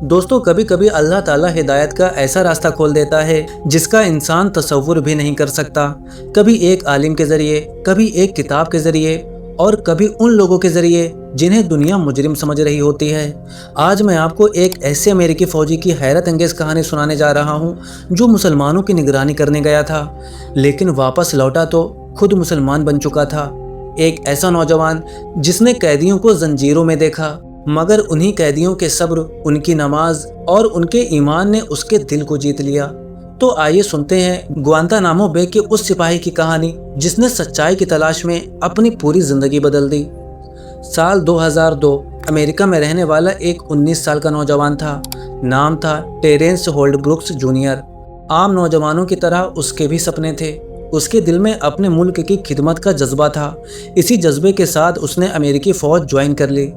दोस्तों, कभी कभी अल्लाह ताला हिदायत का ऐसा रास्ता खोल देता है जिसका इंसान तसव्वुर भी नहीं कर सकता। कभी एक आलिम के जरिए, कभी एक किताब के जरिए और कभी उन लोगों के जरिए जिन्हें दुनिया मुजरिम समझ रही होती है। आज मैं आपको एक ऐसे अमेरिकी फौजी की हैरत अंगेज कहानी सुनाने जा रहा हूँ जो मुसलमानों की निगरानी करने गया था, लेकिन वापस लौटा तो खुद मुसलमान बन चुका था। एक ऐसा नौजवान जिसने कैदियों को जंजीरों में देखा, मगर उन्हीं कैदियों के सब्र, उनकी नमाज और उनके ईमान ने उसके दिल को जीत लिया। तो आइए सुनते हैं ग्वांतानामो बे के उस सिपाही की कहानी जिसने सच्चाई की तलाश में अपनी पूरी जिंदगी बदल दी। साल 2002 अमेरिका में रहने वाला एक 19 साल का नौजवान था। नाम था टेरेंस होल्डब्रुक्स जूनियर। आम नौजवानों की तरह उसके भी सपने थे। उसके दिल में अपने मुल्क की खिदमत का जज्बा था। इसी जज्बे के साथ उसने अमेरिकी फौज ज्वाइन कर ली।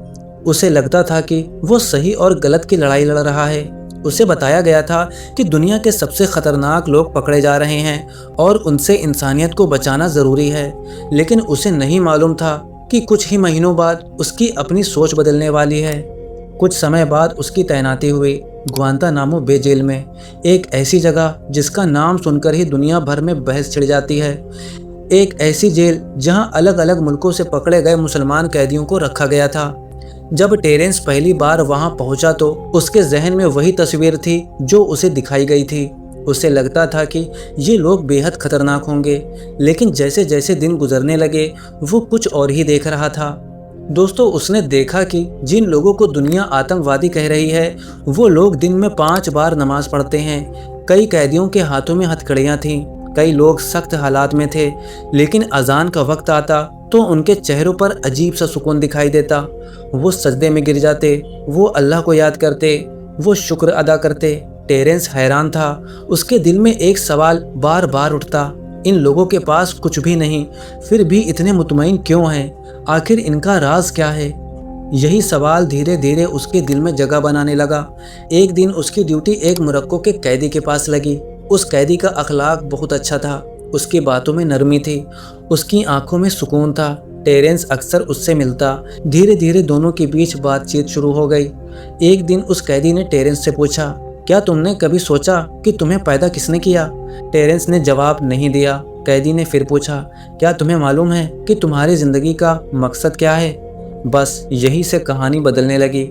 उसे लगता था कि वो सही और गलत की लड़ाई लड़ रहा है। उसे बताया गया था कि दुनिया के सबसे खतरनाक लोग पकड़े जा रहे हैं और उनसे इंसानियत को बचाना ज़रूरी है। लेकिन उसे नहीं मालूम था कि कुछ ही महीनों बाद उसकी अपनी सोच बदलने वाली है। कुछ समय बाद उसकी तैनाती हुई ग्वांतानामो बे जेल में, एक ऐसी जगह जिसका नाम सुनकर ही दुनिया भर में बहस छिड़ जाती है। एक ऐसी जेल जहां अलग अलग मुल्कों से पकड़े गए मुसलमान कैदियों को रखा गया था। जब टेरेंस पहली बार वहां पहुंचा तो उसके जहन में वही तस्वीर थी जो उसे दिखाई गई थी। उसे लगता था कि ये लोग बेहद खतरनाक होंगे, लेकिन जैसे जैसे दिन गुजरने लगे वो कुछ और ही देख रहा था। दोस्तों, उसने देखा कि जिन लोगों को दुनिया आतंकवादी कह रही है वो लोग दिन में 5 बार नमाज पढ़ते हैं। कई कैदियों के हाथों में हथकड़ियाँ थीं। कई लोग सख्त हालात में थे, लेकिन अजान का वक्त आता तो उनके चेहरों पर अजीब सा सुकून दिखाई देता। वो सजदे में गिर जाते, वो अल्लाह को याद करते, वो शुक्र अदा करते। टेरेंस हैरान था। उसके दिल में एक सवाल बार बार उठता, इन लोगों के पास कुछ भी नहीं, फिर भी इतने मुतमईन क्यों हैं? आखिर इनका राज क्या है? यही सवाल धीरे धीरे उसके दिल में जगह बनाने लगा। एक दिन उसकी ड्यूटी एक मोरक्को के कैदी के पास लगी। उस कैदी का अखलाक बहुत अच्छा था। उसकी बातों में नरमी थी, उसकी आंखों में सुकून था। टेरेंस अक्सर उससे मिलता। धीरे धीरे दोनों के बीच बातचीत शुरू हो गई। एक दिन उस कैदी ने टेरेंस से पूछा, क्या तुमने कभी सोचा कि तुम्हें पैदा किसने किया? टेरेंस ने जवाब नहीं दिया। कैदी ने फिर पूछा, क्या तुम्हें मालूम है कि तुम्हारी जिंदगी का मकसद क्या है? बस यही से कहानी बदलने लगी।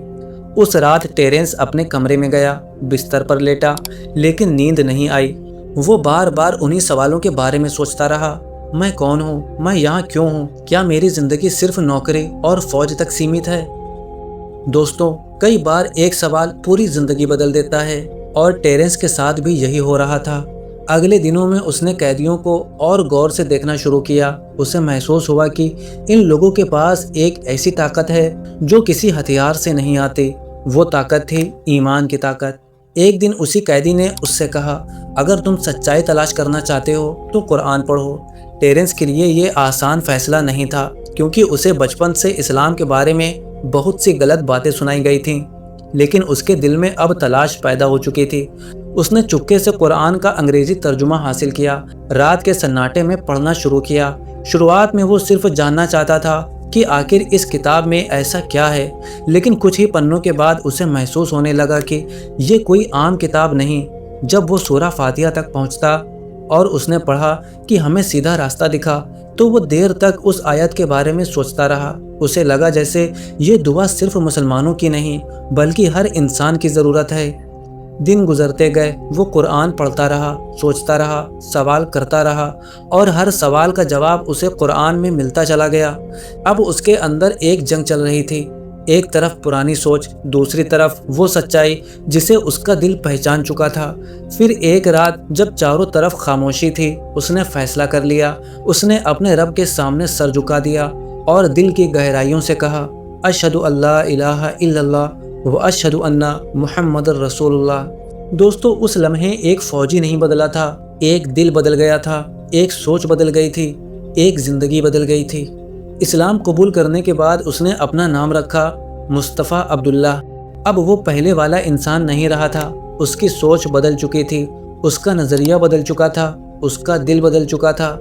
उस रात टेरेंस अपने कमरे में गया, बिस्तर पर लेटा, लेकिन नींद नहीं आई। वो बार बार उन्हीं सवालों के बारे में सोचता रहा। मैं कौन हूँ? मैं यहाँ क्यों हूँ? क्या मेरी जिंदगी सिर्फ नौकरी और फौज तक सीमित है? दोस्तों, कई बार एक सवाल पूरी जिंदगी बदल देता है और टेरेंस के साथ भी यही हो रहा था। अगले दिनों में उसने कैदियों को और गौर से देखना शुरू किया। उसे महसूस हुआ कि इन लोगों के पास एक ऐसी ताकत है जो किसी हथियार से नहीं आती। वो ताकत थी ईमान की ताकत। एक दिन उसी कैदी ने उससे कहा, अगर तुम सच्चाई तलाश करना चाहते हो तो कुरान पढ़ो। टेरेंस के लिए ये आसान फैसला नहीं था, क्योंकि उसे बचपन से इस्लाम के बारे में बहुत सी गलत बातें सुनाई गई थीं, लेकिन उसके दिल में अब तलाश पैदा हो चुकी थी। उसने चुपके से कुरान का अंग्रेजी तर्जुमा हासिल किया, रात के सन्नाटे में पढ़ना शुरू किया। शुरुआत में वो सिर्फ जानना चाहता था कि आखिर इस किताब में ऐसा क्या है, लेकिन कुछ ही पन्नों के बाद उसे महसूस होने लगा कि ये कोई आम किताब नहीं। जब वो सूरा फातिहा तक पहुंचता और उसने पढ़ा कि हमें सीधा रास्ता दिखा, तो वो देर तक उस आयत के बारे में सोचता रहा। उसे लगा जैसे ये दुआ सिर्फ मुसलमानों की नहीं, बल्कि हर इंसान की ज़रूरत है। दिन गुजरते गए, वो कुरान पढ़ता रहा, सोचता रहा, सवाल करता रहा, और हर सवाल का जवाब उसे कुरान में मिलता चला गया। अब उसके अंदर एक जंग चल रही थी। एक तरफ पुरानी सोच, दूसरी तरफ वो सच्चाई जिसे उसका दिल पहचान चुका था। फिर एक रात जब चारों तरफ खामोशी थी, उसने फैसला कर लिया। उसने अपने रब के सामने सर झुका दिया और दिल की गहराइयों से कहा, अशहदु अल्ला इलाहा इल्लल्लाह व अशहदु अन्ना मुहम्मदुर रसूलुल्लाह। दोस्तों, उस लम्हे एक फौजी नहीं बदला था, एक दिल बदल गया था, एक सोच बदल गई थी, एक जिंदगी बदल गई थी। इस्लाम कबूल करने के बाद उसने अपना नाम रखा मुस्तफ़ा अब्दुल्ला। अब वो पहले वाला इंसान नहीं रहा था। उसकी सोच बदल चुकी थी, उसका नज़रिया बदल चुका था, उसका दिल बदल चुका था।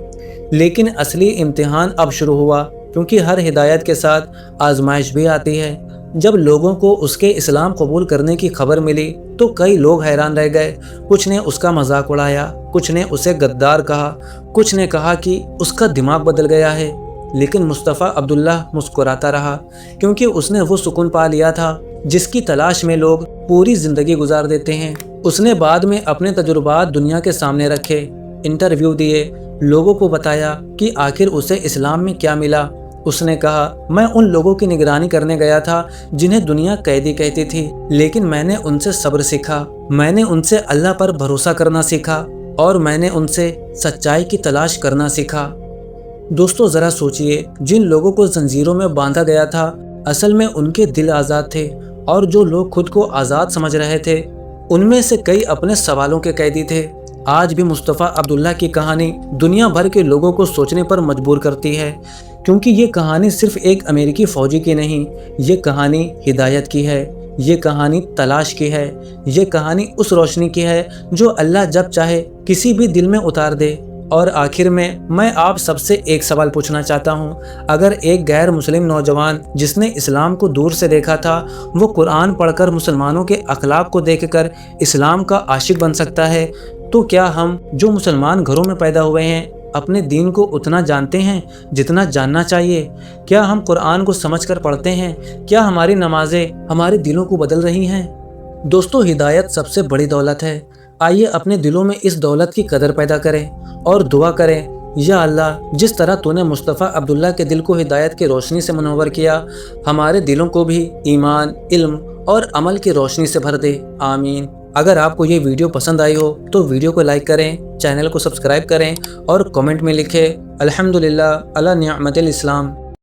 लेकिन असली इम्तिहान अब शुरू हुआ, क्योंकि हर हिदायत के साथ आजमाइश भी आती है। जब लोगों को उसके इस्लाम कबूल करने की खबर मिली तो कई लोग हैरान रह गए। कुछ ने उसका मजाक उड़ाया, कुछ ने उसे गद्दार कहा, कुछ ने कहा कि उसका दिमाग बदल गया है। लेकिन मुस्तफ़ा अब्दुल्ला मुस्कुराता रहा, क्योंकि उसने वो सुकून पा लिया था जिसकी तलाश में लोग पूरी ज़िंदगी गुजार देते हैं। उसने बाद में अपने तजुर्बात दुनिया के सामने रखे, इंटरव्यू दिए, लोगों को बताया कि आखिर उसे इस्लाम में क्या मिला। उसने कहा, मैं उन लोगों की निगरानी करने गया था जिन्हें दुनिया कैदी कहती थी, लेकिन मैंने उनसे सब्र सीखा, मैंने उनसे अल्लाह पर भरोसा करना सीखा और मैंने उनसे सच्चाई की तलाश करना सीखा। दोस्तों ज़रा सोचिए, जिन लोगों को जंजीरों में बांधा गया था असल में उनके दिल आज़ाद थे, और जो लोग खुद को आज़ाद समझ रहे थे उनमें से कई अपने सवालों के कैदी थे। आज भी मुस्तफ़ा अब्दुल्ला की कहानी दुनिया भर के लोगों को सोचने पर मजबूर करती है, क्योंकि ये कहानी सिर्फ एक अमेरिकी फ़ौजी की नहीं, ये कहानी हिदायत की है, ये कहानी तलाश की है, ये कहानी उस रोशनी की है जो अल्लाह जब चाहे किसी भी दिल में उतार दे। और आखिर में मैं आप सबसे एक सवाल पूछना चाहता हूँ, अगर एक गैर मुस्लिम नौजवान जिसने इस्लाम को दूर से देखा था वो कुरान पढ़कर मुसलमानों के अखलाक को देखकर इस्लाम का आशिक बन सकता है, तो क्या हम जो मुसलमान घरों में पैदा हुए हैं अपने दीन को उतना जानते हैं जितना जानना चाहिए? क्या हम कुरान को समझकर पढ़ते हैं? क्या हमारी नमाजें हमारे दिलों को बदल रही हैं? दोस्तों हिदायत सबसे बड़ी दौलत है। आइए अपने दिलों में इस दौलत की कदर पैदा करें और दुआ करें, या अल्लाह जिस तरह तूने मुस्तफ़ा अब्दुल्ला के दिल को हिदायत की रोशनी से मुनव्वर किया, हमारे दिलों को भी ईमान, इल्म और अमल की रोशनी से भर दे। आमीन। अगर आपको ये वीडियो पसंद आई हो तो वीडियो को लाइक करें, चैनल को सब्सक्राइब करें और कमेंट में लिखें अल्हम्दुलिल्लाह अला निअमतिल इस्लाम।